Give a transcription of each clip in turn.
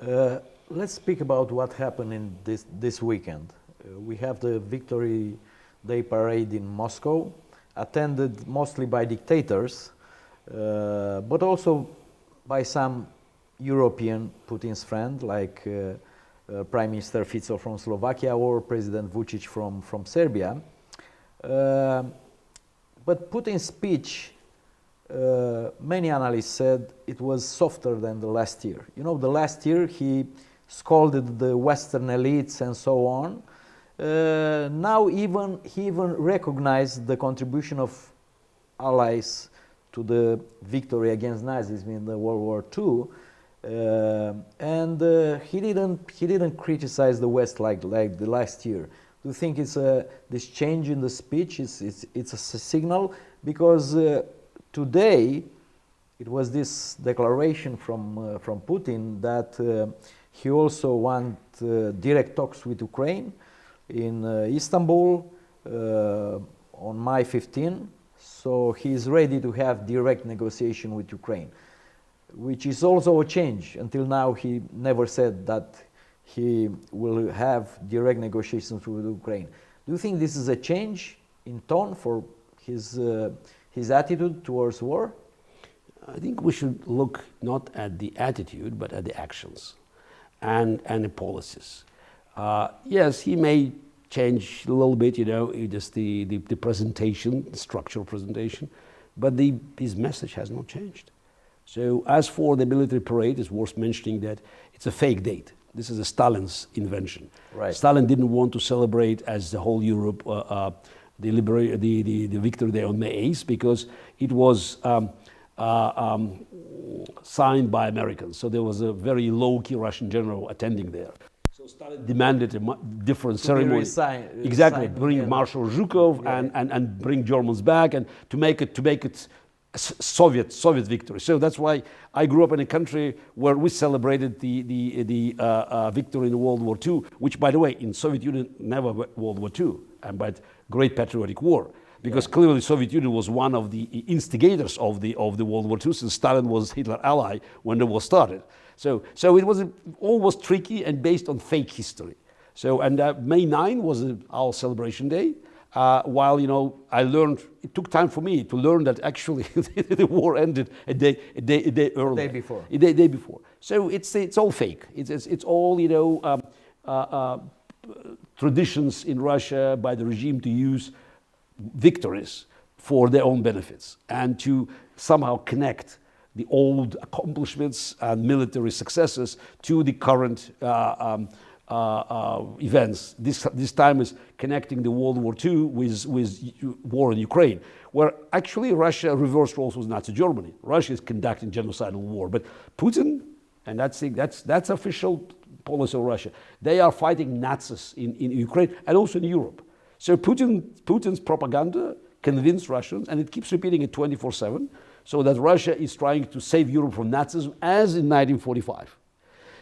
Let's speak about what happened in this weekend. We have the Victory Day parade in Moscow, attended mostly by dictators, but also by some European Putin's friend, like Prime Minister Fico from Slovakia or President Vučić from Serbia. But Putin's speech, many analysts said it was softer than the last year. You know, the last year he scolded the Western elites and so on. Now he even recognized the contribution of allies to the victory against Nazism in the World War II, and he didn't criticize the West like the last year. Do you think it's this change in the speech? It's a signal, because today it was this declaration from Putin that he also wants direct talks with Ukraine in Istanbul on May 15. So he is ready to have direct negotiation with Ukraine, which is also a change. Until now, he never said that he will have direct negotiations with Ukraine. Do you think this is a change in tone for his attitude towards war? I think we should look not at the attitude, but at the actions and the policies. Yes, he may change a little bit, you know, just the presentation, the structural presentation, but his message has not changed. So as for the military parade, it's worth mentioning that it's a fake date. This is a Stalin's invention. Right. Stalin didn't want to celebrate as the whole Europe the Victory Day on May 8th because it was signed by Americans. So there was a very low-key Russian general attending there. So Stalin demanded a different ceremony. Exactly, bring Marshal Zhukov and bring Germans back, and to make it Soviet victory. So that's why I grew up in a country where we celebrated the victory in World War II, which, by the way, in Soviet Union never World War II, but Great Patriotic War, because clearly the Soviet Union was one of the instigators of the World War II, since Stalin was Hitler's ally when the war started. So it was always tricky and based on fake history. So May 9 was our celebration day. While, you know, I learned, it took time for me to learn that actually the war ended a day earlier. A day before. So it's all fake. It's all, you know, traditions in Russia by the regime to use victories for their own benefits and to somehow connect the old accomplishments and military successes to the current events. This time is connecting the World War II with war in Ukraine, where actually Russia reversed roles with Nazi Germany. Russia is conducting genocidal war, but Putin, and that's official policy of Russia, they are fighting Nazis in Ukraine and also in Europe. So Putin's propaganda convinced Russians, and it keeps repeating it 24/7, so that Russia is trying to save Europe from Nazism as in 1945.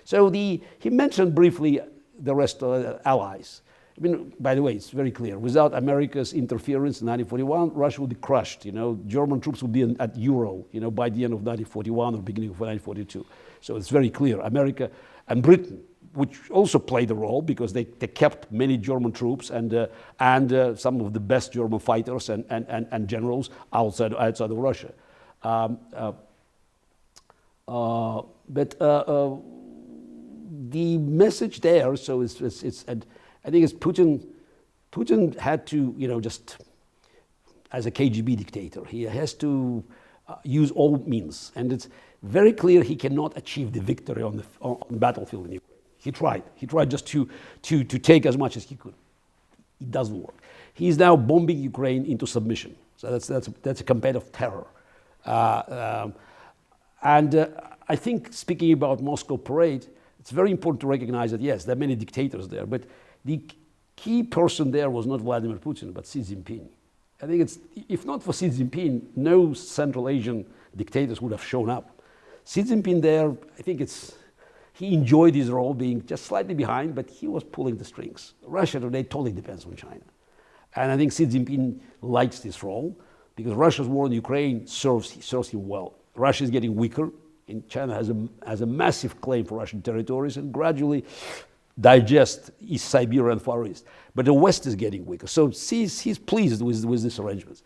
So he mentioned briefly the rest of the allies. I mean, by the way, it's very clear. Without America's interference in 1941, Russia would be crushed. You know, German troops would be at Euro, you know, by the end of 1941 or beginning of 1942. So it's very clear. America and Britain, which also played a role because they kept many German troops and some of the best German fighters and generals outside of Russia. The message there, so it's I think it's Putin had to, you know, just as a KGB dictator, he has to use all means, and it's very clear he cannot achieve the victory on the battlefield in Ukraine. He tried just to take as much as he could. It doesn't work. He's now bombing Ukraine into submission. So that's a campaign of terror. I think, speaking about Moscow parade, it's very important to recognize that, yes, there are many dictators there, but the key person there was not Vladimir Putin, but Xi Jinping. I think if not for Xi Jinping, no Central Asian dictators would have shown up. Xi Jinping there, I think he enjoyed his role being just slightly behind, but he was pulling the strings. Russia today totally depends on China. And I think Xi Jinping likes this role because Russia's war in Ukraine serves him well. Russia is getting weaker And China has a massive claim for Russian territories and gradually digest East Siberia and Far East. But the West is getting weaker. So he's pleased with these arrangements.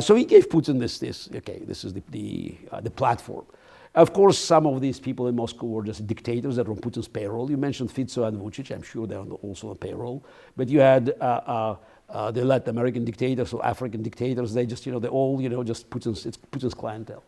So he gave Putin this is the platform. Of course, some of these people in Moscow were just dictators that were on Putin's payroll. You mentioned Fico and Vucic. I'm sure they're also on payroll. But you had the Latin American dictators or African dictators. They just, they're all, just Putin's clientele.